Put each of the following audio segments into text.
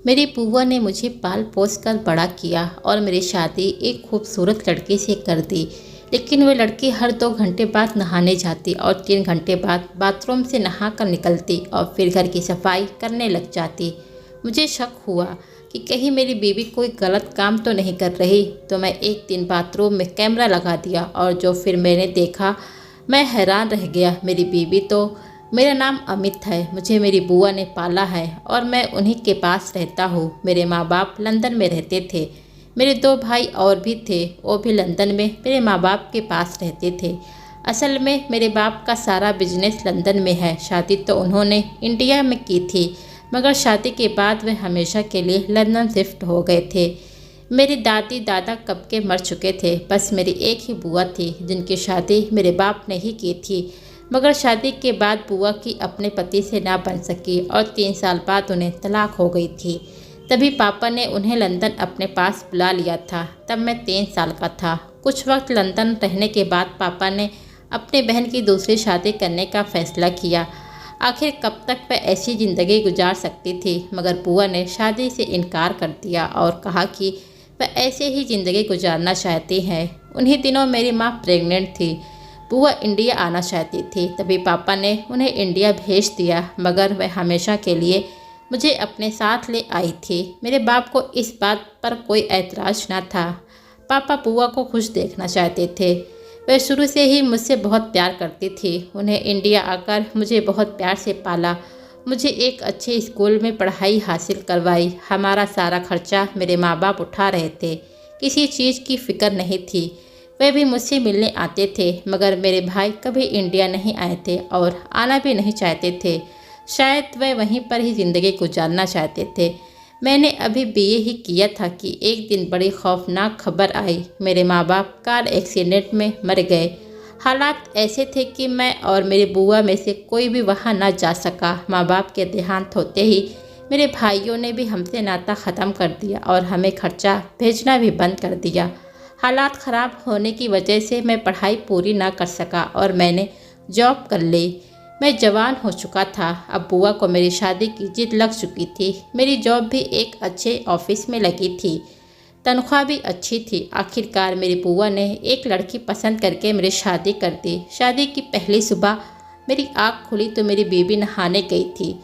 मेरी बुआ ने मुझे पाल पोस कर बड़ा किया और मेरी शादी एक खूबसूरत लड़के से कर दी। लेकिन वह लड़की हर 2 घंटे बाद नहाने जाती और 3 घंटे बाद बाथरूम से नहा कर निकलती और फिर घर की सफाई करने लग जाती। मुझे शक हुआ कि कहीं मेरी बीवी कोई गलत काम तो नहीं कर रही, तो मैं एक दिन बाथरूम में कैमरा लगा दिया और जो फिर मैंने देखा, मैं हैरान रह गया। मेरी बीवी तो मेरा नाम अमित है, मुझे मेरी बुआ ने पाला है और मैं उन्हीं के पास रहता हूँ। मेरे माँ बाप लंदन में रहते थे। मेरे 2 भाई और भी थे, वो भी लंदन में मेरे माँ बाप के पास रहते थे। असल में मेरे बाप का सारा बिजनेस लंदन में है। शादी तो उन्होंने इंडिया में की थी, मगर शादी के बाद वे हमेशा के लिए लंदन शिफ्ट हो गए थे। मेरी दादी दादा कब के मर चुके थे। बस मेरी एक ही बुआ थी जिनकी शादी मेरे बाप ने ही की थी, मगर शादी के बाद बुआ की अपने पति से ना बन सकी और 3 साल बाद उन्हें तलाक हो गई थी। तभी पापा ने उन्हें लंदन अपने पास बुला लिया था। तब मैं 3 साल का था। कुछ वक्त लंदन रहने के बाद पापा ने अपनी बहन की दूसरी शादी करने का फैसला किया। आखिर कब तक वह ऐसी ज़िंदगी गुजार सकती थी, मगर बुआ ने शादी से इनकार कर दिया और कहा कि वह ऐसे ही ज़िंदगी गुजारना चाहती हैं। उन्हीं दिनों मेरी माँ प्रेग्नेंट थी। बुआ इंडिया आना चाहती थी, तभी पापा ने उन्हें इंडिया भेज दिया, मगर वह हमेशा के लिए मुझे अपने साथ ले आई थी। मेरे बाप को इस बात पर कोई ऐतराज़ न था। पापा बुआ को खुश देखना चाहते थे। वह शुरू से ही मुझसे बहुत प्यार करती थी। उन्हें इंडिया आकर मुझे बहुत प्यार से पाला। मुझे एक अच्छे स्कूल में पढ़ाई हासिल करवाई। हमारा सारा खर्चा मेरे माँ बाप उठा रहे थे। किसी चीज़ की फ़िक्र नहीं थी। वे भी मुझसे मिलने आते थे, मगर मेरे भाई कभी इंडिया नहीं आए थे और आना भी नहीं चाहते थे। शायद वे वहीं पर ही ज़िंदगी गुजारना चाहते थे। मैंने अभी बीए ही किया था कि एक दिन बड़ी खौफनाक खबर आई। मेरे माँ बाप कार एक्सीडेंट में मर गए। हालात ऐसे थे कि मैं और मेरी बुआ में से कोई भी वहाँ ना जा सका। माँ बाप के देहांत होते ही मेरे भाइयों ने भी हमसे नाता ख़त्म कर दिया और हमें खर्चा भेजना भी बंद कर दिया। हालात ख़राब होने की वजह से मैं पढ़ाई पूरी ना कर सका और मैंने जॉब कर ली। मैं जवान हो चुका था। अब बुआ को मेरी शादी की जिद लग चुकी थी। मेरी जॉब भी एक अच्छे ऑफिस में लगी थी, तनख्वाह भी अच्छी थी। आखिरकार मेरी बुआ ने एक लड़की पसंद करके मेरी शादी कर दी। शादी की पहली सुबह मेरी आँख खुली तो मेरी बीवी नहाने गई थी,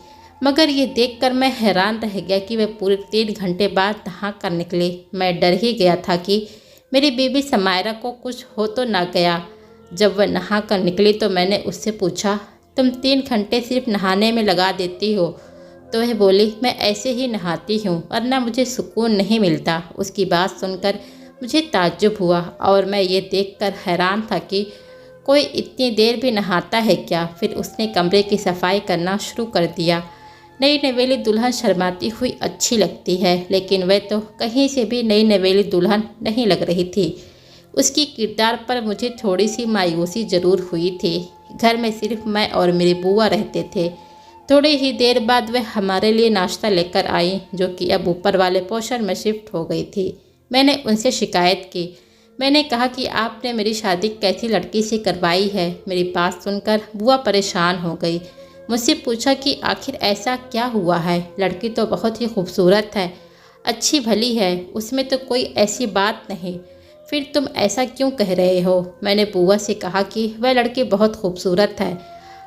मगर ये देखकर मैं हैरान रह गया कि वह पूरे 3 घंटे बाद नहा कर निकली। मैं डर ही गया था कि मेरी बीवी समायरा को कुछ हो तो ना गया। जब वह नहा कर निकली तो मैंने उससे पूछा, तुम 3 घंटे सिर्फ नहाने में लगा देती हो? तो वह बोली, मैं ऐसे ही नहाती हूँ वरना मुझे सुकून नहीं मिलता। उसकी बात सुनकर मुझे ताज्जुब हुआ और मैं ये देखकर हैरान था कि कोई इतनी देर भी नहाता है क्या। फिर उसने कमरे की सफाई करना शुरू कर दिया। नई नवेली दुल्हन शर्माती हुई अच्छी लगती है, लेकिन वह तो कहीं से भी नई नवेली दुल्हन नहीं लग रही थी। उसकी किरदार पर मुझे थोड़ी सी मायूसी ज़रूर हुई थी। घर में सिर्फ मैं और मेरी बुआ रहते थे। थोड़ी ही देर बाद वह हमारे लिए नाश्ता लेकर आई, जो कि अब ऊपर वाले पोर्शन में शिफ्ट हो गई थी। मैंने उनसे शिकायत की। मैंने कहा कि आपने मेरी शादी कैसी लड़की से करवाई है। मेरी बात सुनकर बुआ परेशान हो गई। मुझसे पूछा कि आखिर ऐसा क्या हुआ है। लड़की तो बहुत ही खूबसूरत है, अच्छी भली है, उसमें तो कोई ऐसी बात नहीं। फिर तुम ऐसा क्यों कह रहे हो? मैंने बुआ से कहा कि वह लड़की बहुत खूबसूरत है,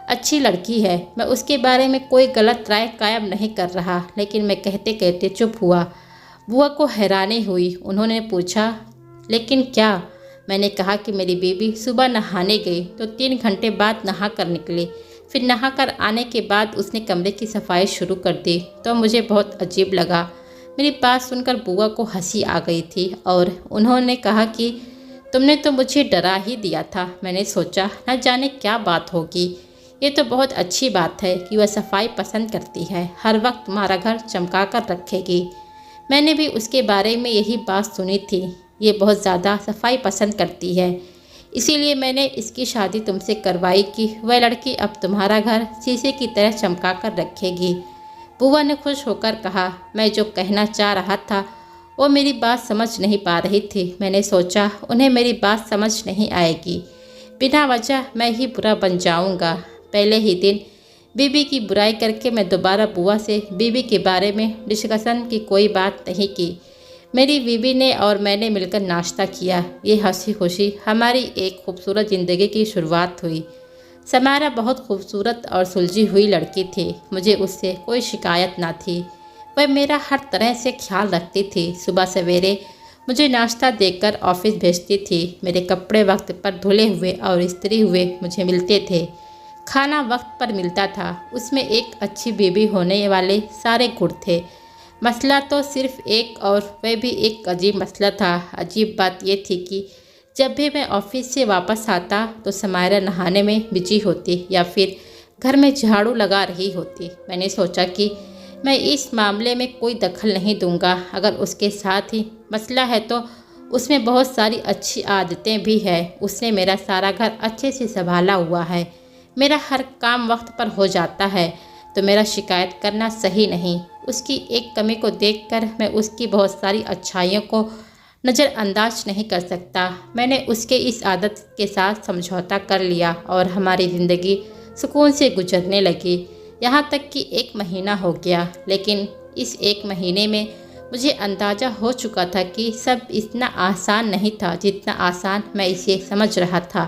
अच्छी लड़की है। मैं उसके बारे में कोई गलत राय कायम नहीं कर रहा, लेकिन मैं कहते कहते चुप हुआ। बुआ को हैरानी हुई। उन्होंने पूछा, लेकिन क्या? मैंने कहा कि मेरी बीवी सुबह नहाने गई तो 3 घंटे बाद नहा कर निकली। फिर नहाकर आने के बाद उसने कमरे की सफाई शुरू कर दी। तो मुझे बहुत अजीब लगा। मेरी बात सुनकर बुआ को हंसी आ गई थी और उन्होंने कहा कि तुमने तो मुझे डरा ही दिया था। मैंने सोचा न जाने क्या बात होगी। ये तो बहुत अच्छी बात है कि वह सफाई पसंद करती है, हर वक्त हमारा घर चमका कर रखेगी। मैंने भी उसके बारे में यही बात सुनी थी। ये बहुत ज़्यादा सफाई पसंद करती है, इसीलिए मैंने इसकी शादी तुमसे करवाई कि वह लड़की अब तुम्हारा घर शीशे की तरह चमका कर रखेगी। बुआ ने खुश होकर कहा। मैं जो कहना चाह रहा था वो मेरी बात समझ नहीं पा रही थी। मैंने सोचा उन्हें मेरी बात समझ नहीं आएगी, बिना वजह मैं ही बुरा बन जाऊंगा। पहले ही दिन बीबी की बुराई करके मैं दोबारा बुआ से बीबी के बारे में डिस्कशन की कोई बात नहीं की। मेरी बीबी ने और मैंने मिलकर नाश्ता किया। ये हंसी खुशी हमारी एक खूबसूरत ज़िंदगी की शुरुआत हुई। समारा बहुत खूबसूरत और सुलझी हुई लड़की थी। मुझे उससे कोई शिकायत ना थी। वह मेरा हर तरह से ख्याल रखती थी। सुबह सवेरे मुझे नाश्ता देकर ऑफिस भेजती थी। मेरे कपड़े वक्त पर धुले हुए और इस्त्री हुए मुझे मिलते थे। खाना वक्त पर मिलता था। उसमें एक अच्छी बीवी होने वाले सारे गुण थे। मसला तो सिर्फ एक, और वह भी एक अजीब मसला था। अजीब बात यह थी कि जब भी मैं ऑफिस से वापस आता तो समायरा नहाने में बिजी होती या फिर घर में झाड़ू लगा रही होती। मैंने सोचा कि मैं इस मामले में कोई दखल नहीं दूंगा। अगर उसके साथ ही मसला है तो उसमें बहुत सारी अच्छी आदतें भी हैं। उसने मेरा सारा घर अच्छे से संभाला हुआ है। मेरा हर काम वक्त पर हो जाता है, तो मेरा शिकायत करना सही नहीं। उसकी एक कमी को देखकर मैं उसकी बहुत सारी अच्छाइयों को नज़रअंदाज नहीं कर सकता। मैंने उसके इस आदत के साथ समझौता कर लिया और हमारी ज़िंदगी सुकून से गुजरने लगी। यहाँ तक कि 1 महीना हो गया, लेकिन इस 1 महीने में मुझे अंदाज़ा हो चुका था कि सब इतना आसान नहीं था जितना आसान मैं इसे समझ रहा था।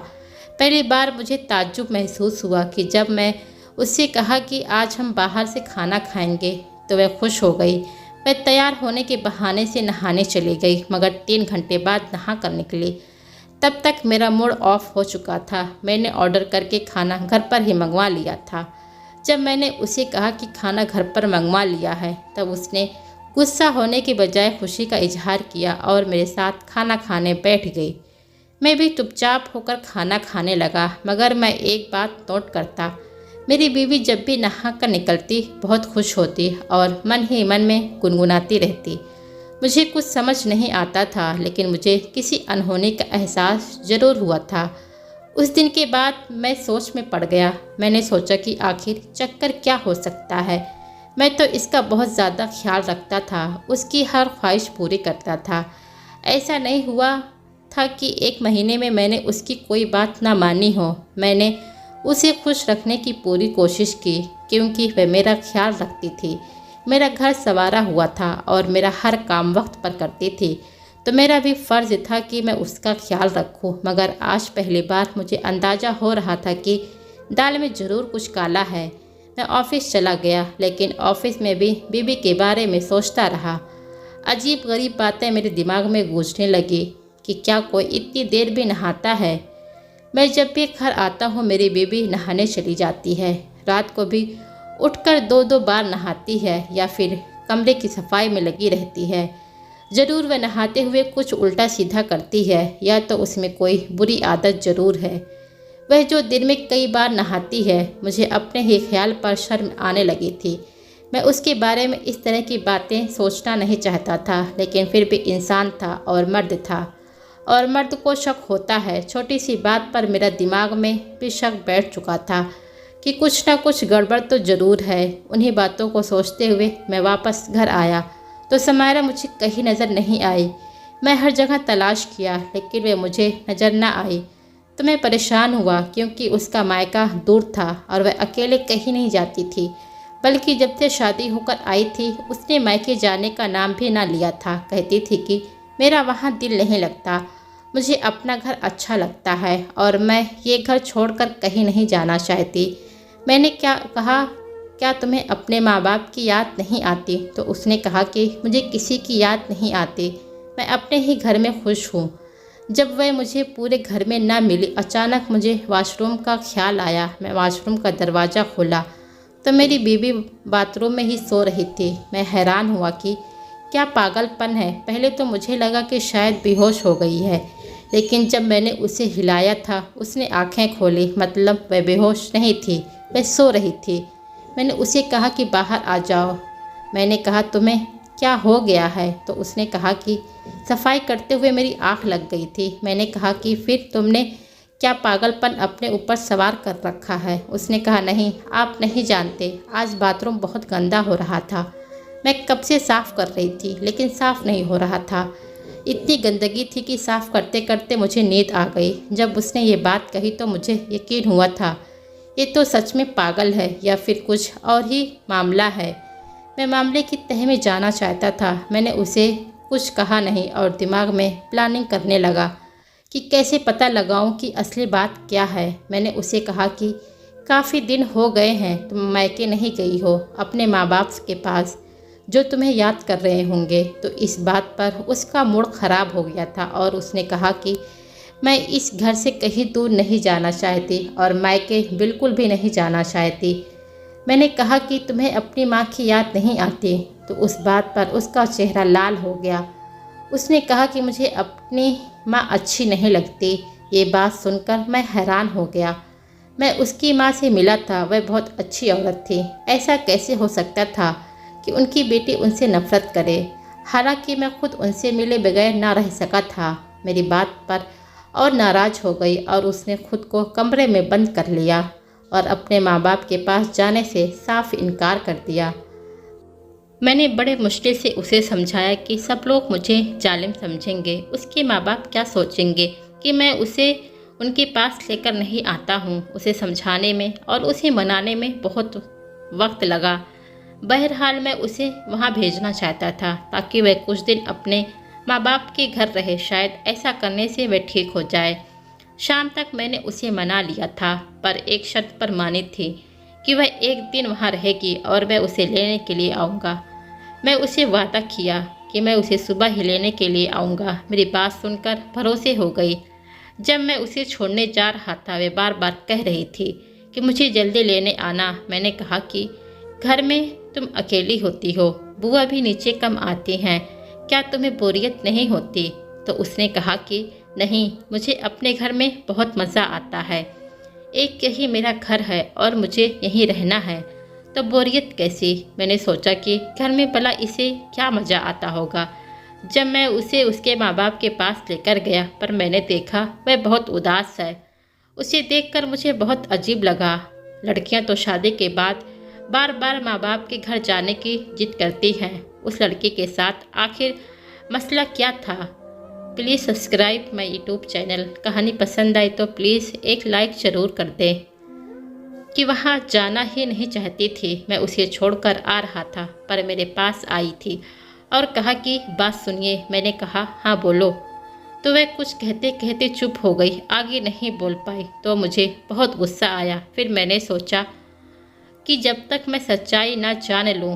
पहली बार मुझे ताज्जुब महसूस हुआ कि जब मैं उससे कहा कि आज हम बाहर से खाना खाएंगे तो वह खुश हो गई। वह तैयार होने के बहाने से नहाने चली गई, मगर 3 घंटे बाद नहा कर निकली। तब तक मेरा मूड ऑफ हो चुका था। मैंने ऑर्डर करके खाना घर पर ही मंगवा लिया था। जब मैंने उसे कहा कि खाना घर पर मंगवा लिया है, तब उसने गुस्सा होने के बजाय खुशी का इजहार किया और मेरे साथ खाना खाने बैठ गई। मैं भी चुपचाप होकर खाना खाने लगा, मगर मैं एक बात नोट करता। मेरी बीवी जब भी नहा कर निकलती बहुत खुश होती और मन ही मन में गुनगुनाती रहती। मुझे कुछ समझ नहीं आता था, लेकिन मुझे किसी अनहोनी का एहसास ज़रूर हुआ था। उस दिन के बाद मैं सोच में पड़ गया। मैंने सोचा कि आखिर चक्कर क्या हो सकता है। मैं तो इसका बहुत ज़्यादा ख्याल रखता था, उसकी हर ख्वाहिश पूरी करता था। ऐसा नहीं हुआ था कि 1 महीने में मैंने उसकी कोई बात ना मानी हो। मैंने उसे खुश रखने की पूरी कोशिश की, क्योंकि वह मेरा ख्याल रखती थी। मेरा घर संवारा हुआ था और मेरा हर काम वक्त पर करती थी, तो मेरा भी फ़र्ज़ था कि मैं उसका ख्याल रखूं। मगर आज पहली बार मुझे अंदाज़ा हो रहा था कि दाल में ज़रूर कुछ काला है। मैं ऑफिस चला गया, लेकिन ऑफिस में भी बीबी के बारे में सोचता रहा। अजीब गरीब बातें मेरे दिमाग में गूंजने लगी कि क्या कोई इतनी देर भी नहाता है। मैं जब भी घर आता हूँ मेरी बीबी नहाने चली जाती है। रात को भी उठकर 2-2 बार नहाती है या फिर कमरे की सफाई में लगी रहती है। ज़रूर वह नहाते हुए कुछ उल्टा सीधा करती है, या तो उसमें कोई बुरी आदत ज़रूर है। वह जो दिन में कई बार नहाती है, मुझे अपने ही ख्याल पर शर्म आने लगी थी। मैं उसके बारे में इस तरह की बातें सोचना नहीं चाहता था, लेकिन फिर भी इंसान था और मर्द था, और मर्द को शक होता है। छोटी सी बात पर मेरा दिमाग में भी शक बैठ चुका था कि कुछ ना कुछ गड़बड़ तो ज़रूर है। उन्हीं बातों को सोचते हुए मैं वापस घर आया तो समायरा मुझे कहीं नज़र नहीं आई। मैं हर जगह तलाश किया, लेकिन वे मुझे नज़र न आई। तो मैं परेशान हुआ, क्योंकि उसका मायका दूर था और वह अकेले कहीं नहीं जाती थी, बल्कि जब से शादी होकर आई थी उसने मायके जाने का नाम भी ना लिया था। कहती थी कि मेरा वहाँ दिल नहीं लगता, मुझे अपना घर अच्छा लगता है और मैं ये घर छोड़कर कहीं नहीं जाना चाहती। मैंने क्या कहा, क्या तुम्हें अपने माँ बाप की याद नहीं आती? तो उसने कहा कि मुझे किसी की याद नहीं आती, मैं अपने ही घर में खुश हूँ। जब वह मुझे पूरे घर में ना मिली, अचानक मुझे वॉशरूम का ख्याल आया। मैं वॉशरूम का दरवाज़ा खोला तो मेरी बीवी बाथरूम में ही सो रही थी। मैं हैरान हुआ कि क्या पागलपन है। पहले तो मुझे लगा कि शायद बेहोश हो गई है, लेकिन जब मैंने उसे हिलाया था उसने आंखें खोली। मतलब वह बेहोश नहीं थी, वह सो रही थी। मैंने उसे कहा कि बाहर आ जाओ। मैंने कहा तुम्हें क्या हो गया है? तो उसने कहा कि सफाई करते हुए मेरी आँख लग गई थी। मैंने कहा कि फिर तुमने क्या पागलपन अपने ऊपर सवार कर रखा है? उसने कहा नहीं, आप नहीं जानते, आज बाथरूम बहुत गंदा हो रहा था। मैं कब से साफ़ कर रही थी, लेकिन साफ़ नहीं हो रहा था। इतनी गंदगी थी कि साफ़ करते करते मुझे नींद आ गई। जब उसने ये बात कही तो मुझे यकीन हुआ था ये तो सच में पागल है या फिर कुछ और ही मामला है। मैं मामले की तह में जाना चाहता था। मैंने उसे कुछ कहा नहीं और दिमाग में प्लानिंग करने लगा कि कैसे पता लगाऊं कि असली बात क्या है। मैंने उसे कहा कि काफ़ी दिन हो गए हैं तुम मायके नहीं गई हो अपने माँ बाप के पास, जो तुम्हें याद कर रहे होंगे। तो इस बात पर उसका मूड ख़राब हो गया था और उसने कहा कि मैं इस घर से कहीं दूर नहीं जाना चाहती और मायके बिल्कुल भी नहीं जाना चाहती। मैंने कहा कि तुम्हें अपनी माँ की याद नहीं आती। तो उस बात पर उसका चेहरा लाल हो गया। उसने कहा कि मुझे अपनी माँ अच्छी नहीं लगती। ये बात सुनकर मैं हैरान हो गया। मैं उसकी माँ से मिला था, वह बहुत अच्छी औरत थी। ऐसा कैसे हो सकता था कि उनकी बेटी उनसे नफरत करे। हालांकि मैं खुद उनसे मिले बगैर ना रह सका था। मेरी बात पर और नाराज़ हो गई और उसने खुद को कमरे में बंद कर लिया और अपने माँ बाप के पास जाने से साफ इनकार कर दिया। मैंने बड़े मुश्किल से उसे समझाया कि सब लोग मुझे जालिम समझेंगे, उसके माँ बाप क्या सोचेंगे कि मैं उसे उनके पास लेकर नहीं आता हूँ। उसे समझाने में और उसे मनाने में बहुत वक्त लगा। बहरहाल मैं उसे वहाँ भेजना चाहता था ताकि वह कुछ दिन अपने माँ बाप के घर रहे। शायद ऐसा करने से वह ठीक हो जाए। शाम तक मैंने उसे मना लिया था, पर एक शर्त पर मानी थी कि वह एक दिन वहाँ रहेगी और मैं उसे लेने के लिए आऊँगा। मैं उसे वादा किया कि मैं उसे सुबह ही लेने के लिए आऊँगा। मेरी बात सुनकर भरोसे हो गई। जब मैं उसे छोड़ने जा रहा था वे बार बार कह रही थी कि मुझे जल्दी लेने आना। मैंने कहा कि घर में तुम अकेली होती हो, बुआ भी नीचे कम आती हैं, क्या तुम्हें बोरियत नहीं होती? तो उसने कहा कि नहीं, मुझे अपने घर में बहुत मज़ा आता है। एक यही मेरा घर है और मुझे यहीं रहना है, तो बोरियत कैसी? मैंने सोचा कि घर में भला इसे क्या मज़ा आता होगा। जब मैं उसे उसके माँ बाप के पास लेकर गया पर मैंने देखा वह बहुत उदास है। उसे देखकर मुझे बहुत अजीब लगा। लड़कियां तो शादी के बाद बार बार माँ बाप के घर जाने की जिद करती हैं। उस लड़की के साथ आखिर मसला क्या था? Please subscribe my YouTube channel. कहानी पसंद आई तो प्लीज़ एक लाइक ज़रूर कर दें। कि वहाँ जाना ही नहीं चाहती थी। मैं उसे छोड़कर आ रहा था पर मेरे पास आई थी और कहा कि बात सुनिए। मैंने कहा हाँ बोलो। तो वह कुछ कहते कहते चुप हो गई, आगे नहीं बोल पाई। तो मुझे बहुत गुस्सा आया। फिर मैंने सोचा कि जब तक मैं सच्चाई ना जान लूँ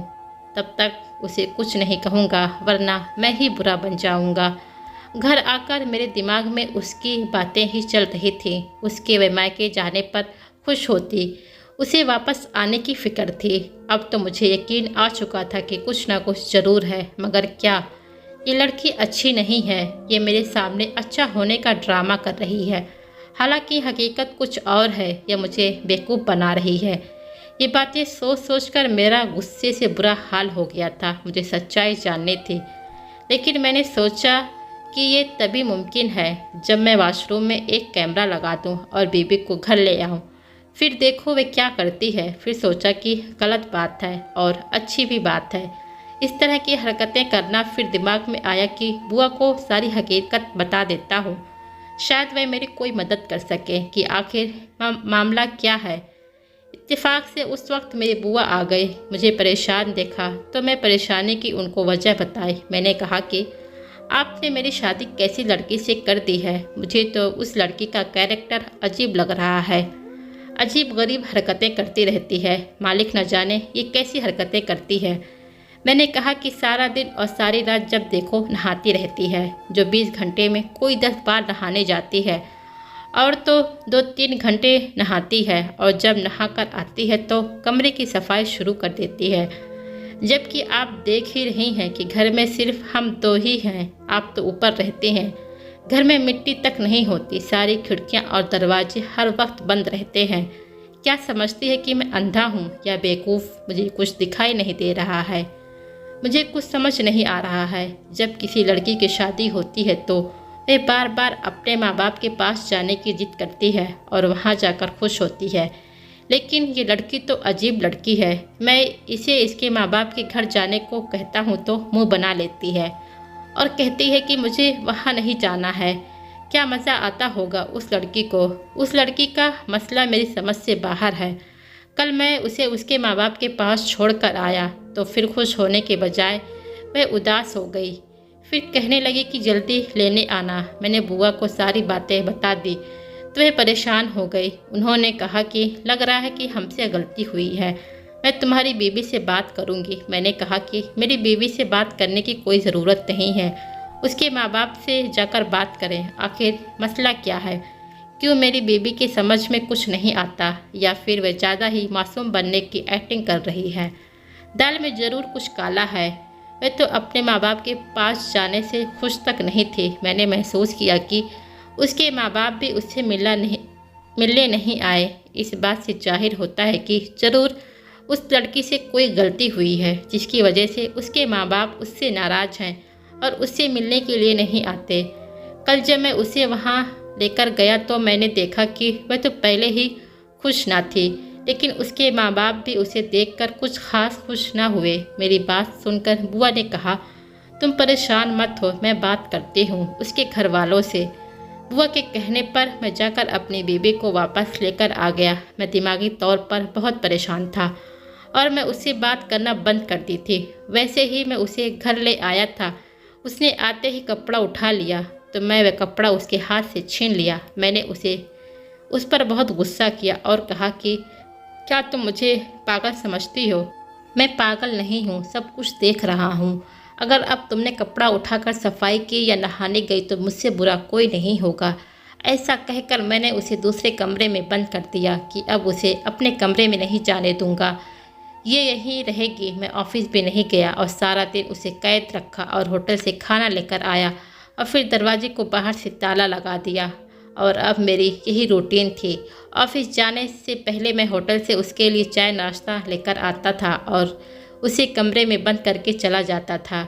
तब तक उसे कुछ नहीं कहूँगा, वरना मैं ही बुरा बन जाऊँगा। घर आकर मेरे दिमाग में उसकी बातें ही चल रही थी। उसके वे मायके जाने पर खुश होती, उसे वापस आने की फिक्र थी। अब तो मुझे यकीन आ चुका था कि कुछ ना कुछ ज़रूर है, मगर क्या? ये लड़की अच्छी नहीं है। ये मेरे सामने अच्छा होने का ड्रामा कर रही है, हालांकि हकीकत कुछ और है। यह मुझे बेवकूफ़ बना रही है। ये बातें सोच सोच कर मेरा गुस्से से बुरा हाल हो गया था। मुझे सच्चाई जाननी थी, लेकिन मैंने सोचा कि ये तभी मुमकिन है जब मैं वॉशरूम में एक कैमरा लगा दूं और बीबी को घर ले आऊं। फिर देखो वे क्या करती है। फिर सोचा कि गलत बात है और अच्छी भी बात है इस तरह की हरकतें करना। फिर दिमाग में आया कि बुआ को सारी हकीकत बता देता हूँ, शायद वह मेरी कोई मदद कर सके कि आखिर मामला क्या है। इत्तेफाक से उस वक्त मेरी बुआ आ गई। मुझे परेशान देखा तो मैं परेशानी की उनको वजह बताई। मैंने कहा कि आपने मेरी शादी कैसी लड़की से कर दी है? मुझे तो उस लड़की का कैरेक्टर अजीब लग रहा है। अजीब गरीब हरकतें करती रहती है, मालिक न जाने ये कैसी हरकतें करती है। मैंने कहा कि सारा दिन और सारी रात जब देखो नहाती रहती है, जो 20 घंटे में कोई 10 बार नहाने जाती है और तो 2-3 घंटे नहाती है, और जब नहा कर आती है तो कमरे की सफाई शुरू कर देती है। जबकि आप देख ही रही हैं कि घर में सिर्फ हम दो ही हैं। आप तो ऊपर रहते हैं, घर में मिट्टी तक नहीं होती, सारी खिड़कियां और दरवाजे हर वक्त बंद रहते हैं। क्या समझती है कि मैं अंधा हूँ या बेवकूफ़? मुझे कुछ दिखाई नहीं दे रहा है, मुझे कुछ समझ नहीं आ रहा है। जब किसी लड़की की शादी होती है तो वे बार बार अपने माँ बाप के पास जाने की जिद करती है और वहाँ जाकर खुश होती है, लेकिन ये लड़की तो अजीब लड़की है। मैं इसे इसके माँ बाप के घर जाने को कहता हूँ तो मुंह बना लेती है और कहती है कि मुझे वहाँ नहीं जाना है। क्या मज़ा आता होगा उस लड़की को। उस लड़की का मसला मेरी समझ से बाहर है। कल मैं उसे उसके माँ बाप के पास छोड़कर आया तो फिर खुश होने के बजाय वह उदास हो गई। फिर कहने लगी कि जल्दी लेने आना। मैंने बुआ को सारी बातें बता दी तो वह परेशान हो गई। उन्होंने कहा कि लग रहा है कि हमसे गलती हुई है, मैं तुम्हारी बीवी से बात करूंगी। मैंने कहा कि मेरी बीवी से बात करने की कोई ज़रूरत नहीं है, उसके माँ बाप से जाकर बात करें। आखिर मसला क्या है? क्यों मेरी बीवी की समझ में कुछ नहीं आता, या फिर वह ज़्यादा ही मासूम बनने की एक्टिंग कर रही है? दाल में ज़रूर कुछ काला है। वह तो अपने माँ बाप के पास जाने से खुश तक नहीं थे। मैंने महसूस किया कि उसके माँ बाप भी उससे मिलने नहीं आए। इस बात से जाहिर होता है कि ज़रूर उस लड़की से कोई गलती हुई है, जिसकी वजह से उसके माँ बाप उससे नाराज़ हैं और उससे मिलने के लिए नहीं आते। कल जब मैं उसे वहाँ लेकर गया तो मैंने देखा कि वह तो पहले ही खुश ना थी, लेकिन उसके माँ बाप भी उसे देखकर कुछ खास खुश ना हुए। मेरी बात सुनकर बुआ ने कहा, तुम परेशान मत हो, मैं बात करती हूँ उसके घर वालों से। बुआ के कहने पर मैं जाकर अपनी बीबी को वापस लेकर आ गया। मैं दिमागी तौर पर बहुत परेशान था और मैं उससे बात करना बंद कर दी थी। वैसे ही मैं उसे घर ले आया था। उसने आते ही कपड़ा उठा लिया तो मैं वह कपड़ा उसके हाथ से छीन लिया। मैंने उस पर बहुत गुस्सा किया और कहा कि क्या तुम मुझे पागल समझती हो? मैं पागल नहीं हूँ, सब कुछ देख रहा हूँ। अगर अब तुमने कपड़ा उठाकर सफाई की या नहाने गई तो मुझसे बुरा कोई नहीं होगा। ऐसा कहकर मैंने उसे दूसरे कमरे में बंद कर दिया कि अब उसे अपने कमरे में नहीं जाने दूंगा। ये यहीं रहेगी। मैं ऑफिस भी नहीं गया और सारा दिन उसे कैद रखा और होटल से खाना लेकर आया और फिर दरवाजे को बाहर से ताला लगा दिया। और अब मेरी यही रूटीन थी। ऑफिस जाने से पहले मैं होटल से उसके लिए चाय नाश्ता लेकर आता था और उसे कमरे में बंद करके चला जाता था।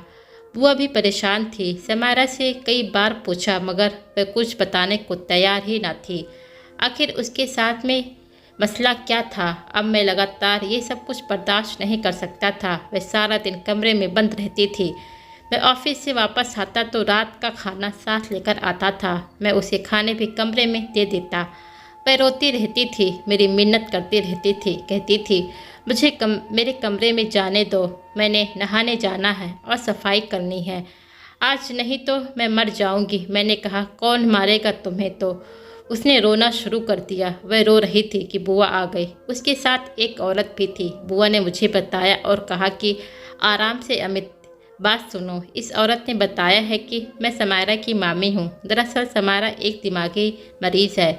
बुआ भी परेशान थी। समारा से कई बार पूछा मगर वह कुछ बताने को तैयार ही ना थी। आखिर उसके साथ में मसला क्या था? अब मैं लगातार ये सब कुछ बर्दाश्त नहीं कर सकता था। वह सारा दिन कमरे में बंद रहती थी। मैं ऑफिस से वापस आता तो रात का खाना साथ लेकर आता था। मैं उसे खाने भी कमरे में दे देता। वह रोती रहती थी, मेरी मिन्नत करती रहती थी, कहती थी मुझे मेरे कमरे में जाने दो, मैंने नहाने जाना है और सफाई करनी है। आज नहीं तो मैं मर जाऊंगी। मैंने कहा कौन मारेगा तुम्हें? तो उसने रोना शुरू कर दिया। वह रो रही थी कि बुआ आ गई। उसके साथ एक औरत भी थी। बुआ ने मुझे बताया और कहा कि आराम से अमित, बात सुनो। इस औरत ने बताया है कि मैं समायरा की मामी हूँ। दरअसल समायरा एक दिमागी मरीज़ है।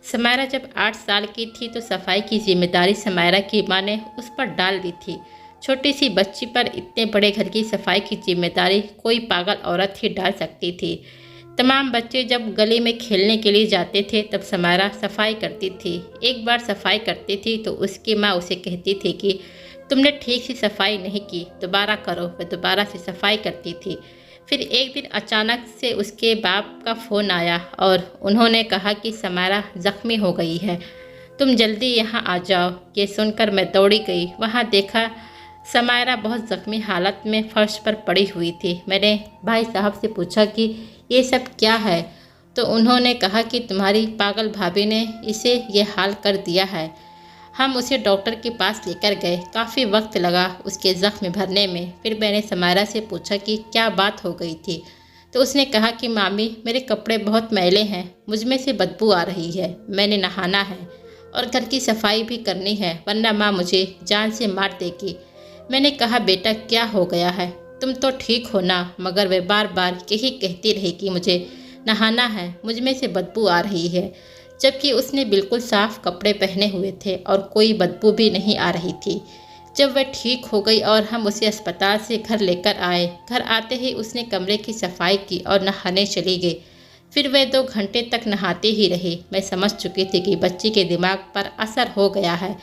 समायरा जब 8 साल की थी तो सफाई की जिम्मेदारी समायरा की माँ ने उस पर डाल दी थी। छोटी सी बच्ची पर इतने बड़े घर की सफाई की जिम्मेदारी कोई पागल औरत ही डाल सकती थी। तमाम बच्चे जब गली में खेलने के लिए जाते थे तब समायरा सफाई करती थी। एक बार सफाई करती थी तो उसकी माँ उसे कहती थी कि तुमने ठीक से सफाई नहीं की, दोबारा करो। वह दोबारा से सफाई करती थी। फिर एक दिन अचानक से उसके बाप का फ़ोन आया और उन्होंने कहा कि समायरा ज़ख्मी हो गई है, तुम जल्दी यहाँ आ जाओ। ये सुनकर मैं दौड़ी गई। वहाँ देखा समायरा बहुत ज़ख्मी हालत में फर्श पर पड़ी हुई थी। मैंने भाई साहब से पूछा कि ये सब क्या है? तो उन्होंने कहा कि तुम्हारी पागल भाभी ने इसे ये हाल कर दिया है। हम उसे डॉक्टर के पास लेकर गए। काफ़ी वक्त लगा उसके ज़ख्म भरने में। फिर मैंने समायरा से पूछा कि क्या बात हो गई थी? तो उसने कहा कि मामी मेरे कपड़े बहुत मैले हैं, मुझ में से बदबू आ रही है, मैंने नहाना है और घर की सफाई भी करनी है, वरना माँ मुझे जान से मार देगी। मैंने कहा बेटा क्या हो गया है, तुम तो ठीक हो ना? मगर वह बार बार यही कहती रही कि मुझे नहाना है, मुझ में से बदबू आ रही है, जबकि उसने बिल्कुल साफ़ कपड़े पहने हुए थे और कोई बदबू भी नहीं आ रही थी। जब वह ठीक हो गई और हम उसे अस्पताल से घर लेकर आए, घर आते ही उसने कमरे की सफाई की और नहाने चली गई। फिर वह 2 घंटे तक नहाती ही रही। मैं समझ चुकी थी कि बच्ची के दिमाग पर असर हो गया है।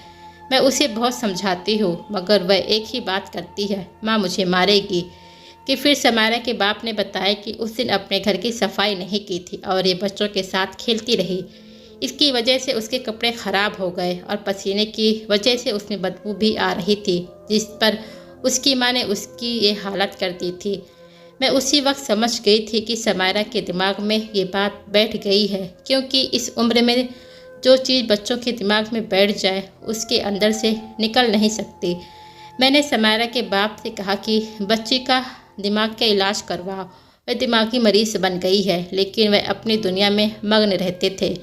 मैं उसे बहुत समझाती हूँ मगर वह एक ही बात करती है, माँ मुझे मारेगी। कि फिर समायरा के बाप ने बताया कि उस दिन अपने घर की सफाई नहीं की थी और ये बच्चों के साथ खेलती रही। इसकी वजह से उसके कपड़े ख़राब हो गए और पसीने की वजह से उसमें बदबू भी आ रही थी, जिस पर उसकी माँ ने उसकी ये हालत कर दी थी। मैं उसी वक्त समझ गई थी कि समायरा के दिमाग में ये बात बैठ गई है, क्योंकि इस उम्र में जो चीज़ बच्चों के दिमाग में बैठ जाए उसके अंदर से निकल नहीं सकती। मैंने समायरा के बाप से कहा कि बच्ची का दिमाग का इलाज करवाओ, वह दिमागी मरीज बन गई है, लेकिन वह अपनी दुनिया में मग्न रहते थे।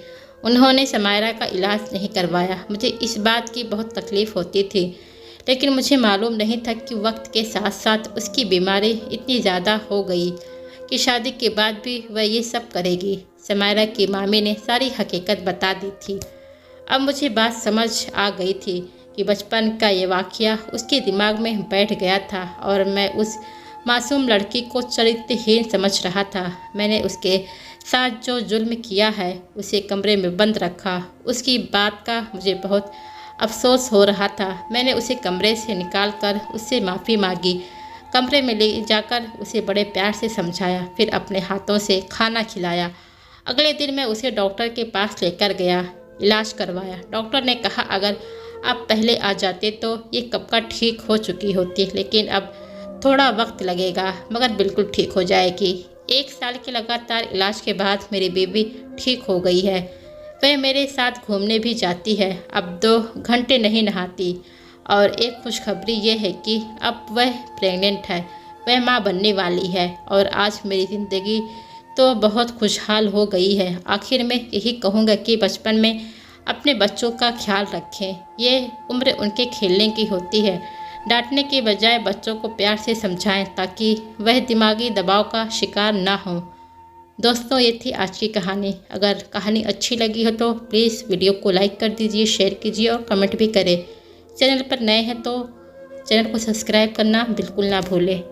उन्होंने समायरा का इलाज नहीं करवाया। मुझे इस बात की बहुत तकलीफ़ होती थी, लेकिन मुझे मालूम नहीं था कि वक्त के साथ साथ उसकी बीमारी इतनी ज़्यादा हो गई कि शादी के बाद भी वह ये सब करेगी। समायरा की मामी ने सारी हकीकत बता दी थी। अब मुझे बात समझ आ गई थी कि बचपन का ये वाक़या उसके दिमाग में बैठ गया था और मैं उस मासूम लड़की को चरित्रहीन समझ रहा था। मैंने उसके साथ जो जुल्म किया है, उसे कमरे में बंद रखा, उसकी बात का मुझे बहुत अफसोस हो रहा था। मैंने उसे कमरे से निकालकर उससे माफ़ी मांगी, कमरे में ले जाकर उसे बड़े प्यार से समझाया, फिर अपने हाथों से खाना खिलाया। अगले दिन मैं उसे डॉक्टर के पास लेकर गया, इलाज करवाया। डॉक्टर ने कहा अगर आप पहले आ जाते तो ये कब का ठीक हो चुकी होती, लेकिन अब थोड़ा वक्त लगेगा, मगर बिल्कुल ठीक हो जाएगी। 1 साल के लगातार इलाज के बाद मेरी बेबी ठीक हो गई है। वह मेरे साथ घूमने भी जाती है, अब 2 घंटे नहीं नहाती। और एक खुशखबरी ये है कि अब वह प्रेग्नेंट है, वह माँ बनने वाली है और आज मेरी ज़िंदगी तो बहुत खुशहाल हो गई है। आखिर में यही कहूँगा कि बचपन में अपने बच्चों का ख्याल रखें। ये उम्र उनके खेलने की होती है। डांटने के बजाय बच्चों को प्यार से समझाएं ताकि वह दिमागी दबाव का शिकार ना हो। दोस्तों, ये थी आज की कहानी। अगर कहानी अच्छी लगी हो तो प्लीज़ वीडियो को लाइक कर दीजिए, शेयर कीजिए और कमेंट भी करें। चैनल पर नए हैं तो चैनल को सब्सक्राइब करना बिल्कुल ना भूलें।